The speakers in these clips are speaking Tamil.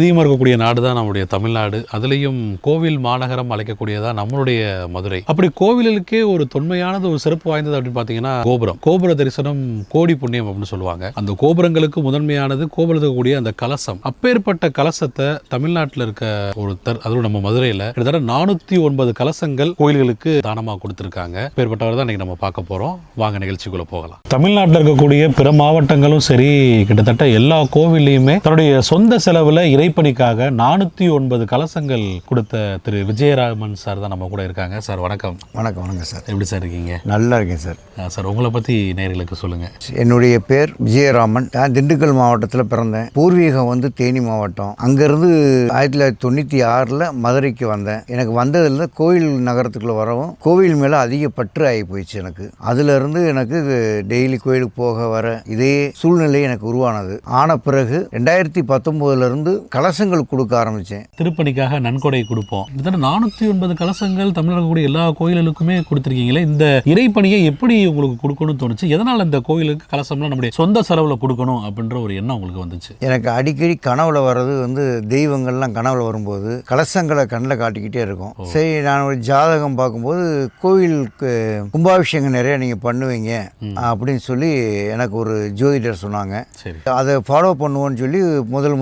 அதிகமாக இருக்கக்கூடிய நாடு தான் நம்முடைய தமிழ்நாடு. அதுலேயும் கோவில் மாநகரம் அழைக்கக்கூடியதான் நம்மளுடைய மதுரை. அப்படி கோவிலுக்கே ஒரு தொன்மையானது, ஒரு சிறப்பு வாய்ந்தது அப்படின்னு பார்த்தீங்கன்னா கோபுர தரிசனம் கோடி புண்ணியம் அப்படின்னு சொல்லுவாங்க. அந்த கோபுரங்களுக்கு முதன்மையானது கோபுரத்தில் இருக்கக்கூடிய அந்த கலசம். அப்பேற்பட்ட கலசத்தை தமிழ்நாட்டில் இருக்க ஒருத்தர், அதுவும் நம்ம மதுரையில் கிட்டத்தட்ட 409 கலசங்கள் கோயில்களுக்கு தானமாக கொடுத்துருக்காங்க. அப்பேற்பட்டவர் தான் இன்னைக்கு நம்ம பார்க்க போகிறோம். வாங்க நிகழ்ச்சிக்குள்ள போகலாம். தமிழ்நாட்டில் இருக்கக்கூடிய பிற மாவட்டங்களும் சரி, கிட்டத்தட்ட எல்லா கோவில்லையுமே தன்னுடைய சொந்த செலவில் இறைப்பணிக்காக 409 கலசங்கள் கொடுத்த திரு விஜயராமன் சார் தான் நம்ம கூட இருக்காங்க. சார் வணக்கம். வணக்கம். வணக்கம் சார். எப்படி சார் இருக்கீங்க? நல்லா இருக்கேன் சார். சார் உங்களை பற்றி நேயர்களுக்கு சொல்லுங்கள். என்னுடைய பேர் விஜயராமன். நான் திண்டுக்கல் மாவட்டத்தில் பிறந்தேன். பூர்வீகம் வந்து தேனி மாவட்டம். அங்கேருந்து 1996 மதுரைக்கு வந்தேன். எனக்கு வந்ததுலேருந்து கோவில் நகரத்துக்குள்ளே வரவும் கோவில் மேலே அதிக பற்று ஆகி போயிடுச்சு எனக்கு. அதுலேருந்து எனக்கு டெய்லி கோயிலுக்கு போக வர இதே சூழ்நிலை எனக்கு உருவானது. ஆன பிறகு 2019 கலசங்கள் கொடுக்க ஆரம்பித்தேன். திருப்பணிக்காக நன்கொடை கொடுப்போம். கிட்டத்தட்ட 409 கலசங்கள் தமிழக கூடிய எல்லா கோயில்களுக்குமே கொடுத்துருக்கீங்களே. இந்த இறைப்பணியை எப்படி உங்களுக்கு கொடுக்கணும்னு தோணுச்சு? எதனால் இந்த கோயிலுக்கு கலசம்லாம் நம்முடைய சொந்த செலவில் கொடுக்கணும் அப்படின்ற ஒரு எண்ணம் உங்களுக்கு வந்துச்சு? எனக்கு அடிக்கடி கனவுல வர்றது வந்து தெய்வங்கள்லாம் கனவுல வரும்போது கலசங்களை கண்ணில் காட்டிக்கிட்டே இருக்கும். சரி, நான் ஒரு ஜாதகம் பார்க்கும்போது கோயிலுக்கு கும்பாபிஷேகம் நிறைய நீங்கள் பண்ணுவீங்க அப்படின்னு சொல்லி எனக்கு ஒரு ஜோதிடர் சொன்னாங்க. சரி, அதை ஃபாலோ பண்ணுவோன்னு சொல்லி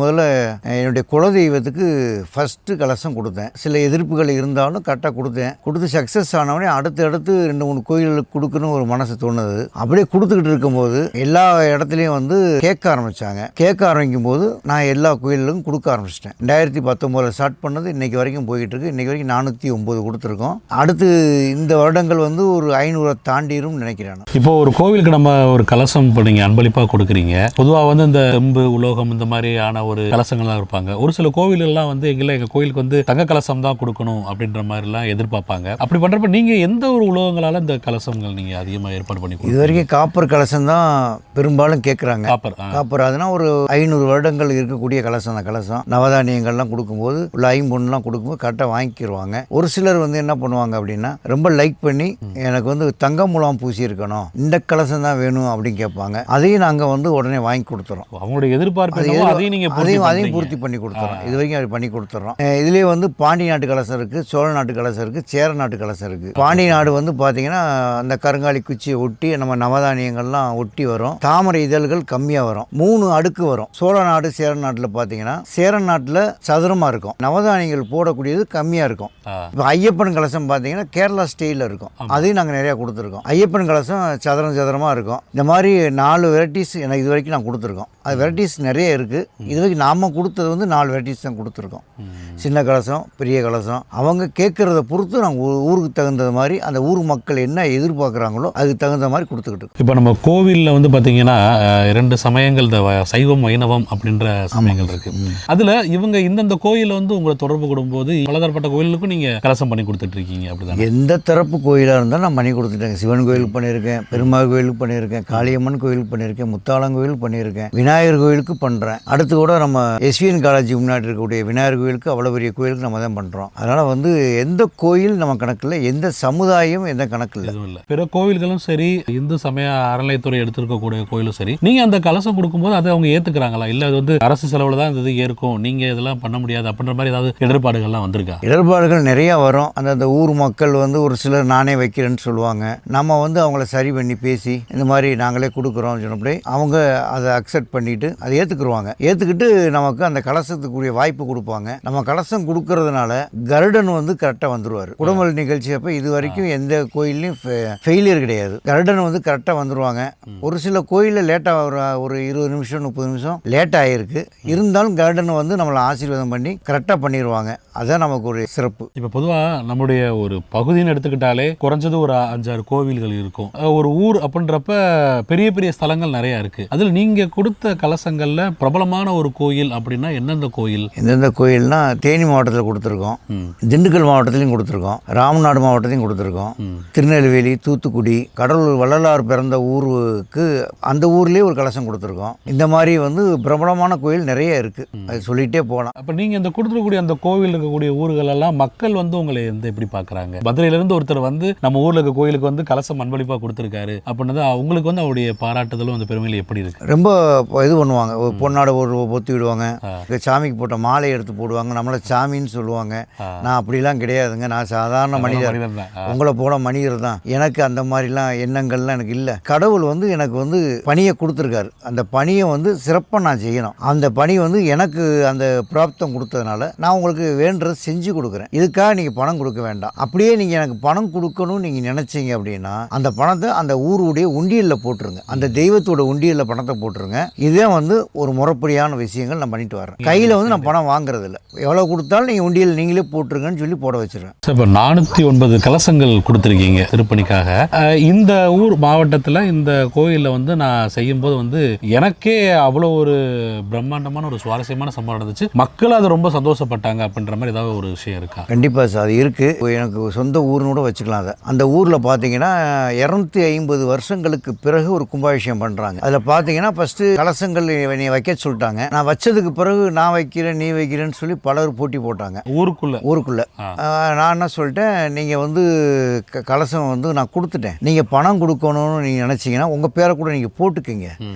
முதல்ல என்னுடைய குலதெய்வத்துக்கு ஃபஸ்ட்டு கலசம் கொடுத்தேன். சில எதிர்ப்புகள் இருந்தாலும் கரெக்டாக கொடுத்து சக்ஸஸ் ஆனவனே அடுத்து 2-3 கோயில்களுக்கு கொடுக்கணும் ஒரு மனசு தோணுது. அப்படியே கொடுத்துக்கிட்டு இருக்கும்போது எல்லா இடத்துலையும் வந்து கேட்க ஆரம்பிக்கும் போது நான் எல்லா கோயிலும் கொடுக்க ஆரம்பிச்சிட்டேன். 2019 ஸ்டார்ட் பண்ணது இன்னைக்கு வரைக்கும் போயிட்டு இருக்கு. இன்னைக்கு வரைக்கும் 409 கொடுத்துருக்கோம். அடுத்து இந்த வருடங்கள் வந்து ஒரு 500 தாண்டிரும் நினைக்கிறேன். இப்போ ஒரு கோவிலுக்கு நம்ம ஒரு கலசம் நீங்க அன்பளிப்பாக கொடுக்குறீங்க. பொதுவாக வந்து இந்த செம்பு உலோகம் இந்த மாதிரியான ஒரு கலசங்கள்லாம் இருப்பாங்க. ஒரு சில கோவிலெல்லாம் வந்து எங்கள் கோயிலுக்கு வந்து தங்க கலசம் தான் கொடுக்கணும் அப்படின்ற மாதிரிலாம் எதிர்பார்ப்பாங்க. அப்படி பண்ணுறப்ப நீங்கள் எந்த ஒரு உலோகங்களால் இந்த கலசங்கள் நீங்கள் அதிகமாக ஏற்பாடு பண்ணி இது வரைக்கும் காப்பர் கலசம் தான் பெரும்பாலும் கேட்குறாங்க. காப்பர் அதுனா ஒரு 500 வருடங்கள் இருக்கக்கூடிய கலசம். அந்த கலசம் நவதானியங்கள்லாம் கொடுக்கும்போது உள்ள ஐம்பொன்னுலாம் கொடுக்கும்போது கரெக்டாக வாங்கிக்கிடுவாங்க. ஒரு சிலர் வந்து என்ன பண்ணுவாங்க அப்படின்னா ரொம்ப லைக் பண்ணி எனக்கு வந்து தங்க மூலம் பூசி இருக்கணும், இந்த கலசம் தான் வேணும் அப்படின்னு கேட்பாங்க. அதையும் நாங்கள் வந்து உடனே வாங்கி கொடுத்துறோம். அவங்களுடைய எதிர்பார்ப்பு அதையும் பூர்த்தி பண்ணி கொடுத்துறோம். இது வரைக்கும் அது பண்ணி கொடுத்துறோம். இதுலேயே வந்து பாண்டி நாட்டு கலசம் இருக்குது, சோழ நாட்டு கலசம் இருக்குது, சேர நாட்டு கலசம் இருக்குது. பாண்டி நாடு வந்து பார்த்தீங்கன்னா அந்த கருங்காலி குச்சியை ஒட்டி நம்ம நவதானியங்கள்லாம் ஒட்டி வரும். தாமரை இதழ்கள் கம்மியாக வரும், 3 அடுக்கு வரும். சோழ நாடு சேர நாட்டில் பார்த்தீங்கன்னா சேர நாட்டில் சதுரமாக இருக்கும், நவதானியங்கள் போடக்கூடியது கம்மியாக இருக்கும். இப்போ ஐயப்பன் கலசம் பார்த்தீங்கன்னா கேரளா ஸ்டைலில் இருக்கும். அதையும் நாங்கள் நிறையா கொடுத்துருக்கோம். ஐயப்பன் கலசம் சதுரமாக இருக்கும். இந்த மாதிரி 4 வெரைட்டிஸ் எனக்கு இது வரைக்கும் நான் கொடுத்துருக்கோம். அது வெரைட்டிஸ் நிறைய இருக்குது. இது வரைக்கும் நாம் கொடுத்தது வந்து 4 வெரைட்டிஸ் தான் கொடுத்துருக்கோம். சின்ன கலசம், பெரிய கலசம், அவங்க கேட்குறத பொறுத்து நாங்கள் ஊருக்கு தகுந்த மாதிரி அந்த ஊர் மக்கள் என்ன எதிர்பார்க்குறாங்களோ அதுக்கு தகுந்த மாதிரி கொடுத்துக்கிட்டு. இப்போ நம்ம கோவிலில் வந்து பார்த்தீங்கன்னா 2 சமயங்கள், இந்த சைவம் வைணவம் அப்படின்ற சமயங்கள் இருக்குது. அதில் இவங்க இந்தந்த கோயிலில் வந்து உங்களை தொடர்பு கொடுக்கும்போது பலதரப்பட்ட கோயிலுக்கும் நீங்கள் கலசம் பண்ணி கொடுத்துட்டு இருக்கீங்க. அப்படிதான் எந்த தரப்பு கோயிலாக இருந்தாலும் நான் பண்ணி கொடுத்துட்டேன். சிவன் கோயிலுக்கு பண்ணியிருக்கேன், பெருமாள் கோயிலுக்கு பண்ணியிருக்கேன், காளியம்மன் கோயிலுக்கு பண்ணியிருக்கேன், முத்தாளம் கோயிலுக்கு பண்ணியிருக்கேன், விநாயகர் கோயிலுக்கு பண்ணுறேன். அடுத்து கூட நம்ம எஸ்விஎன் காலேஜ் முன்னாடி இருக்கக்கூடிய விநாயகர் கோயிலுக்கு, அவ்வளோ பெரிய கோயிலுக்கு நம்ம தான் பண்ணுறோம். அதனால் வந்து எந்த கோயில் நம்ம கணக்கில், எந்த சமுதாயம் எந்த கணக்கில் இல்லை. பிற கோவில்களும் சரி, இந்து சமய அறநிலையத்துறை எடுத்திருக்கக்கூடிய கோயிலும் சரி, நீங்கள் அந்த கலசம் கொடுக்கும்போது அதை அவங்க ஏற்றுக்கிறாங்களா? இல்லை அது வந்து அரசு செலவில் தான் இது ஏற்கும், நீங்கள் இதெல்லாம் பண்ண முடியாது அப்படின்ற மாதிரி ஏதாவது இடர்பாடுகள்லாம் வந்திருக்கா? இடர்பாடுகள் நிறையா வரும். அந்த ஊர் மக்கள் வந்து ஒரு சிலர் நானே வைக்கிறேன்னு சொல்லுவாங்க. நம்ம வந்து அவங்கள சரி பண்ணி பேசி இந்த மாதிரி நாங்களே கொடுக்குறோம் சொன்னபடி அவங்க அதை அக்செப்ட் பண்ணிட்டு அதை ஏற்றுக்கிட்டு நமக்கு அந்த கலசத்துக்குரிய வாய்ப்பு கொடுப்பாங்க. நம்ம கலசம் கொடுக்கறதுனால கருடன் வந்து கரெக்டாக வந்துடுவார். குடமுழு நிகழ்ச்சி அப்போ இது வரைக்கும் எந்த கோயிலையும் ஃபெயிலியர் கிடையாது. கருடன் வந்து கரெக்டாக வந்துடுவாங்க. ஒரு சில கோயிலில் லேட்டாக ஒரு 20 நிமிஷம் 30 நிமிஷம் லேட் ஆகிருக்கு. இருந்தாலும் கருடன் வந்து நம்மளை ஆசீர்வாதம் பண்ணி கரெக்டாக பண்ணிடுவாங்க. அதுதான் நமக்கு ஒரு சிறப்பு. இப்போ பொதுவாக நம்முடைய ஒரு பகுதின்னு எடுத்துக்கிட்டாலே குறைஞ்சது ஒரு 5-6 கோவில்கள் இருக்கும். ஒரு ஊர் அப்படின்றப்ப பெரிய பெரிய ஸ்தலங்கள் நிறையா இருக்குது. அதில் நீங்கள் கொடுத்த கலசங்களில் பிரபலமான ஒரு கோயில் அப்படின்னா எந்தெந்த கோயில்? எந்தெந்த கோயில்னா தேனி மாவட்டத்தில் கொடுத்துருக்கோம், திண்டுக்கல் மாவட்டத்திலையும் கொடுத்துருக்கோம், ராமநாடு மாவட்டத்தையும் கொடுத்துருக்கோம், திருநெல்வேலி, தூத்துக்குடி, கடலூர் வள்ளலார் பிறந்த ஊருக்கு அந்த ஊர்லேயே ஒரு கலசம் கொடுத்துருக்கோம். இந்த மாதிரி வந்து பிரபலமான கோயில் நிறைய இருக்குது. அது சொல்லிகிட்டே போகலாம். அப்போ நீங்கள் இந்த கொடுத்துருக்கூடிய அந்த கோவில் இருக்கக்கூடிய ஊர்களெல்லாம் மக்கள் வந்து உங்களை எப்படி பார்க்குறாங்க? மதுரையிலேருந்து ஒருத்தர் வந்து நம்ம ஊரில் இருக்க கோயிலுக்கு வந்து கலசம் அன்பளிப்பாக கொடுத்துருக்காரு அப்படின்னது அவங்களுக்கு வந்து அவருடைய பாராட்டுதலும் அந்த பெருமையில் எப்படி இருக்குது? ரொம்ப இது பண்ணுவாங்க. பொன்னாடை ஒரு பொத்தி விடுவாங்க, சாமிக்கு போட்ட மாலை எடுத்து போடுவாங்க, நம்மளை சாமின்னு சொல்லுவாங்க. நான் அப்படிலாம் கிடையாதுங்க, நான் சாதாரண மனிதர், உங்களை போல மனிதர் தான். எனக்கு அந்த மாதிரிலாம் எண்ணங்கள்லாம் எனக்கு இல்லை. கடவுள் வந்து எனக்கு வந்து பணியை கொடுத்துருக்காரு. அந்த பணியை வந்து சிறப்பாக நான் செய்யணும். அந்த பணி வந்து எனக்கு அந்த பிராப்தம் கொடுத்ததுனால நான் உங்களுக்கு வேண்டதை செஞ்சு கொடுக்குறேன். இதுக்காக நீங்கள் பணம் கொடுக்க வேண்டாம். அப்படியே நீங்கள் எனக்கு பணம் கொடுக்கணும்னு நீங்கள் நினச்சிங்க அப்படின்னா அந்த பணத்தை அந்த ஊருடைய உண்டியலில் போட்டுருங்க, அந்த தெய்வத்தோட உண்டியலில் பணத்தை போட்டுருங்க. இதே வந்து ஒரு முறைப்படியான விஷயங்கள் நான் பண்ணிட்டு வரேன். கையில் வந்து நான் பணம் வாங்குறது இல்லை. எவ்வளோ கொடுத்தாலும் நீங்கள் உண்டியல் நீங்களே போட்டுருங்கன்னு சொல்லி போட வச்சிருக்கேன். இப்போ 409 கலசங்கள் கொடுத்துருக்கீங்க திருப்பணிக்காக. இந்த ஊர் மாவட்டத்தில் இந்த கோயிலில் வந்து நான் செய்யும்போது வந்து எனக்கே அவ்வளோ ஒரு பிரம்மாண்டமான ஒரு சுவாரஸ்யமான சம்பவம் நடந்துச்சு. மக்கள் அது ரொம்ப சந்தோஷப்பட்டாங்க அப்படின்ற மாதிரி ஏதாவது ஒரு விஷயம் இருக்கா? கண்டிப்பாக சார், அது இருக்குது. எனக்கு சொந்த ஊர்னு கூட வச்சுக்கலாம். அதை அந்த ஊரில் பார்த்தீங்கன்னா 250 வருஷங்களுக்கு பிறகு ஒரு கும்பாபிஷேகம் பண்ணுறாங்க. அதில் பார்த்தீங்கன்னா ஃபஸ்ட்டு கலசங்கள் நீ வைக்க சொல்லிட்டாங்க. நான் வச்சதுக்கு பிறகு நான் வைக்கிறேன் நீ வைக்கிறேன்னு சொல்லி பலர் போட்டி போட்டாங்க ஊருக்குள்ளே. நான் என்ன சொல்லிட்டேன், நீங்கள் வந்து கலசம் வந்து நான் கொடுத்துட்டேன், நீங்கள் பணம் கொடுக்கணும்னு நீங்கள் நினச்சிங்கன்னா உங்கள் பேரை கூட நீங்கள் போட்டுக்கிங்க.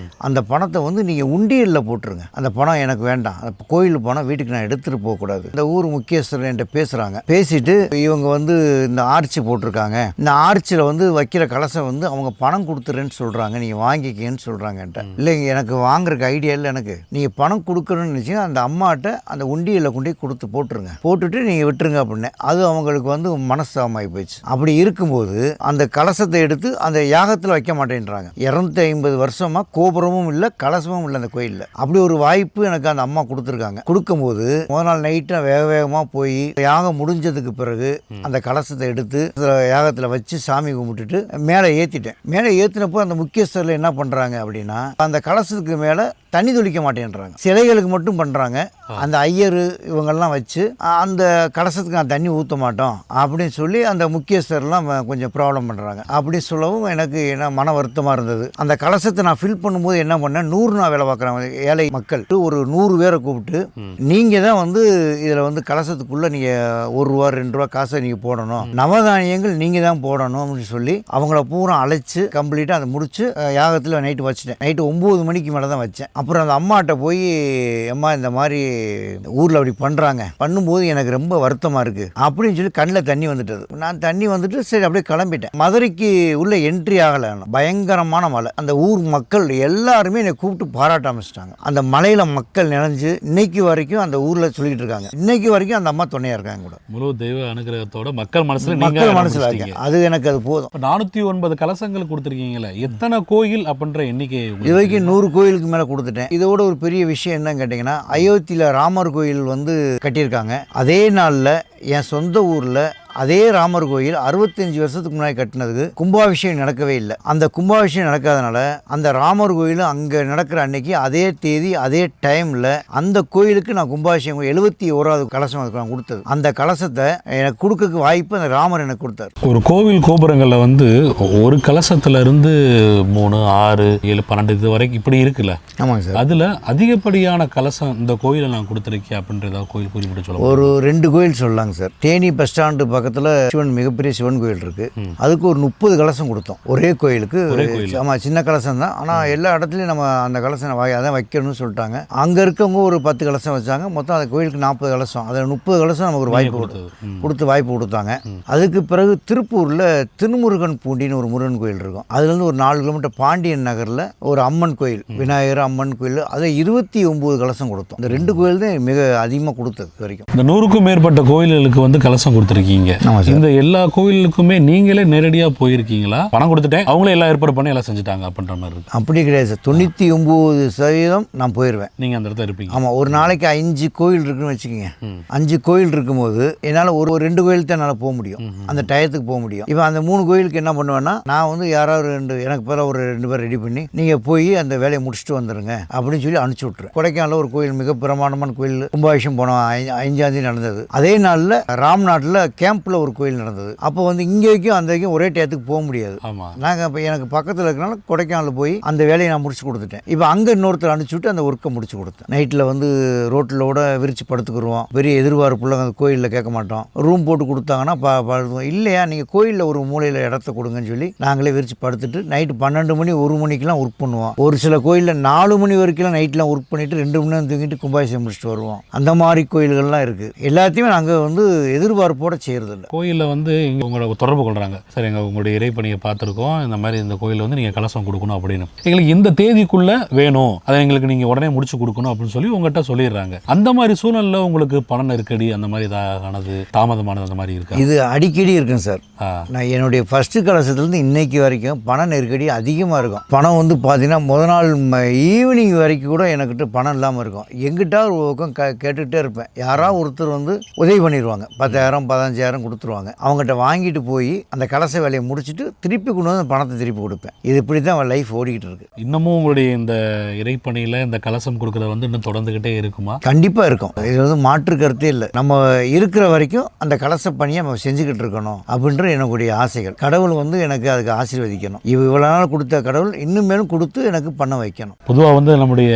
அந்த பணத்தை வந்து நீங்கள் உண்டியலில் போட்டுருங்க. அந்த பணம் எனக்கு வேண்டாம். அந்த கோயில் பணம் வீட்டுக்கு நான் எடுத்துகிட்டு போகக்கூடாது. இந்த ஊர் முக்கியஸ்தர் என்கிட்ட பேசுகிறாங்க. பேசிட்டு இவங்க வந்து இந்த ஆர்ச்சி போட்டிருக்காங்க, இந்த ஆர்ச்சியில் வந்து வைக்கிற கலசம் வந்து அவங்க பணம் கொடுத்துறேன்னு சொல்கிறாங்க, நீங்கள் வாங்கிக்கன்னு சொல்கிறாங்க என்கிட்ட. இல்லைங்க, எனக்கு வாங்குறதுக்கு ஐடியா இல்லை. எனக்கு நீங்கள் பணம் கொடுக்கணும்னு நினச்சிங்கன்னா அந்த அம்மாட்ட அந்த உண்டியலில் கொண்டு கொடுத்து போட்டுருங்க, போட்டுட்டு நீங்கள் விட்டுருங்க அப்படின்னு. அது அவங்களுக்கு வந்து மனஸ்தாபமாகி போயிடுச்சு. அப்படி இருக்கும்போது அந்த கலசத்தை எடுத்து அந்த யாகத்தில் வைக்க மாட்டேன்றாங்க. 250 வருஷமாக கோபுரமும் இல்லை கலசமும் இல்லை அந்த கோயிலில். அப்படி ஒரு வாய்ப்பு எனக்கு அந்த அம்மா கொடுத்துருக்காங்க. கொடுக்கும்போது முதல் நாள் நைட்டு வேகமாக போய் யாகம் முடிஞ்சதுக்கு பிறகு அந்த கலசத்தை எடுத்து யாகத்தில் வச்சு சாமி கும்பிட்டுட்டு மேலே ஏற்றிட்டேன். மேலே ஏற்றினப்போ அந்த முக்கியஸ்தரில் என்ன பண்ணுறாங்க அப்படின்னா அந்த கலசத்துக்கு மேலே தண்ணி தொளிக்க மாட்டேன்றாங்க. சிலைகளுக்கு மட்டும் பண்ணுறாங்க. அந்த ஐயர் இவங்கெல்லாம் வச்சு அந்த கலசத்துக்கு நான் தண்ணி ஊற்ற மாட்டோம் அப்படின்னு சொல்லி அந்த முக்கியஸ்தர்லாம் கொஞ்சம் ப்ராப்ளம் பண்ணுறாங்க. அப்படி சொல்லவும் எனக்கு என்ன மன வருத்தமாக இருந்தது. அந்த கலசத்தை நான் ஃபில் பண்ணும்போது என்ன பண்ணேன், 100 நாள் வேலை பார்க்குறாங்க ஏழை மக்கள், ஒரு 100 பேரை கூப்பிட்டு நீங்கள் தான் வந்து இதில் வந்து கலசத்துக்குள்ளே நீங்கள் ₹1 ₹2 காசை நீங்கள் போடணும், நவதானியங்கள் நீங்கள் தான் போடணும் அப்படின்னு சொல்லி அவங்கள பூரா அழைச்சி கம்ப்ளீட்டாக அதை முடிச்சு யாகத்தில் நைட்டு வச்சுட்டேன். நைட்டு 9 மணிக்கு மேலே தான் வச்சேன். அப்புறம் அந்த அம்மாட்ட போய் அம்மா இந்த மாதிரி ஊரில் அப்படி பண்ணுறாங்க, பண்ணும்போது எனக்கு ரொம்ப வருத்தமாக இருக்குது அப்படின்னு சொல்லி கண்ணில் தண்ணி வந்துட்டது. நான் தண்ணி வந்துட்டு சரி அப்படியே கிளம்பிட்டேன். மதுரைக்கு உள்ள என்ட்ரி ஆகலை. பயங்கரமான மழை. அந்த ஊர் மக்கள் எல்லாருமே என்னை கூப்பிட்டு பாராட்ட ஆரம்பிச்சிட்டாங்க. அந்த மலையில் மக்கள் நினைஞ்சு இன்னைக்கு வரைக்கும் அந்த ஊரில் சொல்லிட்டு இருக்காங்க. இன்னைக்கு வரைக்கும் அந்த அம்மா துணையாக இருக்காங்க கூட. முழு தெய்வ அனுகிரகத்தோட மக்கள் மனசில் இருக்கேன். அது எனக்கு அது போதும். 409 கலசங்கள் கொடுத்துருக்கீங்களே, எத்தனை கோயில் அப்படின்ற எண்ணிக்கை? இது வரைக்கும் 100 கோயிலுக்கு மேலே கொடுத்துட்டேன். இதோட ஒரு பெரிய விஷயம் என்னன்னு கேட்டிங்கன்னா, அயோத்தியில் ராமர் கோயில் வந்து கட்டியிருக்காங்க. அதே நாளில் என் சொந்த ஊரில் அதே ராமர் கோயில் 65 வருஷத்துக்கு முன்னாடி கட்டினதுக்கு கும்பாபிஷேகம் நடக்கவே இல்லை. அந்த கும்பாபிஷேகம் நடக்காதனால அந்த ராமர் கோயிலும் அங்கே நடக்கிற அன்னைக்கு அதே தேதி அதே டைமில் அந்த கோயிலுக்கு நான் கும்பாபிஷேகம் 71வது கலசம் நான் கொடுத்தது. அந்த கலசத்தை எனக்கு கொடுக்க வாய்ப்பு அந்த ராமர் எனக்கு கொடுத்தார். ஒரு கோவில் கோபுரங்களில் வந்து ஒரு கலசத்துல இருந்து 3, 6, 7, 12 இது வரைக்கும் இப்படி இருக்குல்ல? ஆமாங்க சார். அதில் அதிகப்படியான கலசம் இந்த கோயிலில் நான் கொடுத்துருக்கேன் அப்படின்றத கோயில் குறிப்பிட்டு சொல்லுவாங்க. ஒரு 2 கோயில் சொல்லலாங்க சார். தேனி பஸ் ஸ்டாண்டு பக்கத்தில் சிவன் மிகப்பெரிய சிவன் கோயில் இருக்கு. அதுக்கு ஒரு 30 கலசம் கொடுத்தோம் ஒரே கோயிலுக்கு. ஆமாம், சின்ன கலசம் தான். ஆனால் எல்லா இடத்துலையும் நம்ம அந்த கலசம் அதான் வைக்கணும்னு சொல்லிட்டாங்க. அங்கே இருக்கவங்க ஒரு 10 கலசம் வச்சாங்க. மொத்தம் அந்த கோயிலுக்கு 40 கலசம். அதில் 30 கலசம் நமக்கு ஒரு வாய்ப்பு கொடுத்து வாய்ப்பு கொடுத்தாங்க. அதுக்கு பிறகு திருப்பூரில் திருமுருகன் பூண்டின்னு ஒரு முருகன் கோயில் இருக்கும். அதுலேருந்து ஒரு 4 கிலோமீட்டர் பாண்டியன் நகரில் ஒரு அம்மன் கோயில், விநாயகர் அம்மன் கோயில், அதில் 29 கலசம் கொடுத்தோம். இந்த 2 கோயில் தான் மிக அதிகமாக கொடுத்தது வரைக்கும். இந்த 100க்கும் மேற்பட்ட கோயில்களுக்கு வந்து கலசம் கொடுத்துருக்கீங்க. இந்த எல்லா கோயிலுக்குமே நீங்களே நேரடியாக போயிருக்கீங்களா? பணம் கொடுத்துட்டேன், அவங்களே எல்லாம் ஏற்பாடு பண்ணி எல்லாம் செஞ்சுட்டாங்க அப்படின்ற மாதிரி இருக்கு? அப்படி கிடையாது சார். 99% நான் போயிடுவேன். நீங்கள் அந்த இடத்துல இருப்பீங்க? ஆமாம். ஒரு நாளைக்கு 5 கோயில் இருக்குன்னு வச்சுக்கோங்க. 5 கோயில் இருக்கும்போது என்னால் ஒரு 2 கோயில் தான் என்னால் போக முடியும், அந்த டயத்துக்கு போக முடியும். இப்போ அந்த 3 கோயிலுக்கு என்ன பண்ணுவேன்னா, நான் வந்து யாராவது எனக்கு பிறகு ஒரு 2 பேர் ரெடி பண்ணி நீங்கள் போய் அந்த வேலையை முடிச்சுட்டு வந்துடுங்க அப்படின்னு சொல்லி அனுப்பிச்சி விட்ருவேன். கொடைக்கானலில் ஒரு கோயில் மிக பிரமாண்டமான கோயில் கும்பாபிஷேகம் போனோம் 5ஆம் தேதி நடந்தது. அதே நாளில் ராம்நாட்டில் கேம்ப் கேம்பில் ஒரு கோயில் நடந்தது. அப்போ வந்து இங்கே வரைக்கும் அந்த வரைக்கும் ஒரே டயத்துக்கு போக முடியாது. ஆமாம். நாங்கள் இப்போ எனக்கு பக்கத்தில் இருக்கனால கொடைக்கானல் போய் அந்த வேலையை நான் முடிச்சு கொடுத்துட்டேன். இப்போ அங்கே இன்னொருத்தர் அனுப்பிச்சுட்டு அந்த ஒர்க்கை முடிச்சு கொடுத்தேன். நைட்டில் வந்து ரோட்டில் கூட விரிச்சு படுத்துக்குருவோம். பெரிய எதிர்பார்ப்புள்ள அந்த கோயிலில் கேட்க மாட்டோம். ரூம் போட்டு கொடுத்தாங்கன்னா படுத்துவோம். இல்லையா நீங்கள் கோயிலில் ஒரு மூலையில் இடத்த கொடுங்கன்னு சொல்லி நாங்களே விரிச்சு படுத்துட்டு நைட்டு 12 மணி 1 மணிக்கெலாம் ஒர்க் பண்ணுவோம். ஒரு சில கோயிலில் 4 மணி வரைக்கும் நைட்லாம் ஒர்க் பண்ணிவிட்டு 2 மணி நேரம் தூங்கிட்டு கும்பாபிஷேகம் முடிச்சுட்டு வருவோம். அந்த மாதிரி கோயில்கள்லாம் இருக்குது. எல்லாத்தையுமே நாங்கள் வந்து எதிர்பார்ப்போடு செய்கிறதில்ல. கோயிலில் வந்து இங்கே உங்களை தொடர்பு கொள்கிறாங்க, சார் எங்கள் உங்களுடைய இறைப்பணியை பார்த்துருக்கோம், இந்த மாதிரி இந்த கோயிலில் வந்து நீங்கள் கலசம் கொடுக்கணும் அப்படின்னு, எங்களுக்கு இந்த தேதிக்குள்ளே வேணும், அதை எங்களுக்கு நீங்கள் உடனே முடிச்சு கொடுக்கணும் அப்படின்னு சொல்லி உங்கள்கிட்ட சொல்லிடுறாங்க. அந்த மாதிரி சூழ்நிலையில் உங்களுக்கு பண நெருக்கடி அந்த மாதிரி ஆனது, தாமதமானது அந்த மாதிரி இருக்கு? இது அடிக்கடி இருக்குங்க சார். நான் என்னுடைய ஃபஸ்ட்டு கலசத்துலேருந்து இன்னைக்கு வரைக்கும் பண நெருக்கடி அதிகமாக இருக்கும். பணம் வந்து பார்த்தீங்கன்னா முதல் நாள் ஈவினிங் வரைக்கும் கூட எனக்கிட்ட பணம் இல்லாமல் இருக்கும். எங்கிட்ட ஒரு பக்கம் கேட்டுகிட்டே இருப்பேன். யாராவது ஒருத்தர் வந்து உதவி பண்ணிடுவாங்க, 10,000 15,000 கொடுத்துருவாங்க. அவங்ககிட்ட வாங்கிட்டு போய் அந்த கலச வேலையை முடிச்சுட்டு திருப்பி கொண்டு வந்து பணத்தை திருப்பி கொடுப்பேன். இது இப்படி தான் அவன் லைஃப் ஓடிக்கிட்டு இருக்கு. இன்னமும் உங்களுடைய இந்த இறைப்பணியில் இந்த கலசம் கொடுக்குறது வந்து இன்னும் தொடர்ந்துக்கிட்டே இருக்குமா? கண்டிப்பாக இருக்கும். இது வந்து மாற்று கருத்தே இல்லை. நம்ம இருக்கிற வரைக்கும் அந்த கலச பணியை நம்ம செஞ்சுக்கிட்டு இருக்கணும் அப்படின்ற என்னுடைய ஆசைகள். கடவுள் வந்து எனக்கு அதுக்கு ஆசீர்வதிக்கணும். இவ்வளோ நாள் கொடுத்த கடவுள் இன்னும் மேலும் கொடுத்து எனக்கு பண்ண வைக்கணும். பொதுவாக வந்து நம்முடைய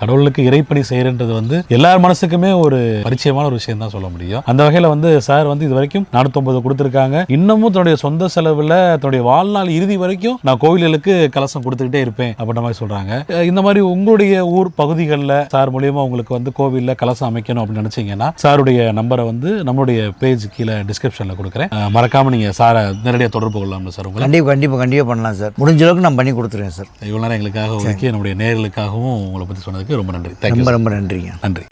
கடவுளுக்கு இறைப்பணி செய்யறது வந்து எல்லார் மனசுக்குமே ஒரு பரிச்சயமான ஒரு விஷயம் தான் சொல்ல முடியும். அந்த வகையில் வந்து சார் வந்து இது வரைக்கும் 450 கொடுத்துருக்காங்க. இன்னமும் தன்னுடைய சொந்த செலவில் தன்னுடைய வாழ்நாள் இறுதி வரைக்கும் நான் கோவில்களுக்கு கலசம் கொடுத்துக்கிட்டே இருப்பேன் அப்படின்ற மாதிரி சொல்றாங்க. இந்த மாதிரி உங்களுடைய ஊர் பகுதிகளில் சார் மூலியமா உங்களுக்கு வந்து கோவிலில் கலசம் அமைக்கணும் அப்படின்னு நினைச்சீங்கன்னா சாருடைய நம்பரை வந்து நம்மளுடைய பேஜ் கீழே டிஸ்கிரிப்ஷனில் கொடுக்குறேன். மறக்காம நீங்க சாரை நேரடியாக தொடர்பு கொள்ளலாம் சார். உங்களை கண்டிப்பாக பண்ணலாம் சார். முடிஞ்ச அளவுக்கு நான் பண்ணி கொடுத்துருவேன் சார். இவ்வளோ நேரம் எங்களுக்காக ஒதுக்கி நம்முடைய நேயர்களுக்காகவும் உங்களை பற்றி சொன்னதுக்கு ரொம்ப நன்றி. ரொம்ப நன்றிங்க. நன்றி.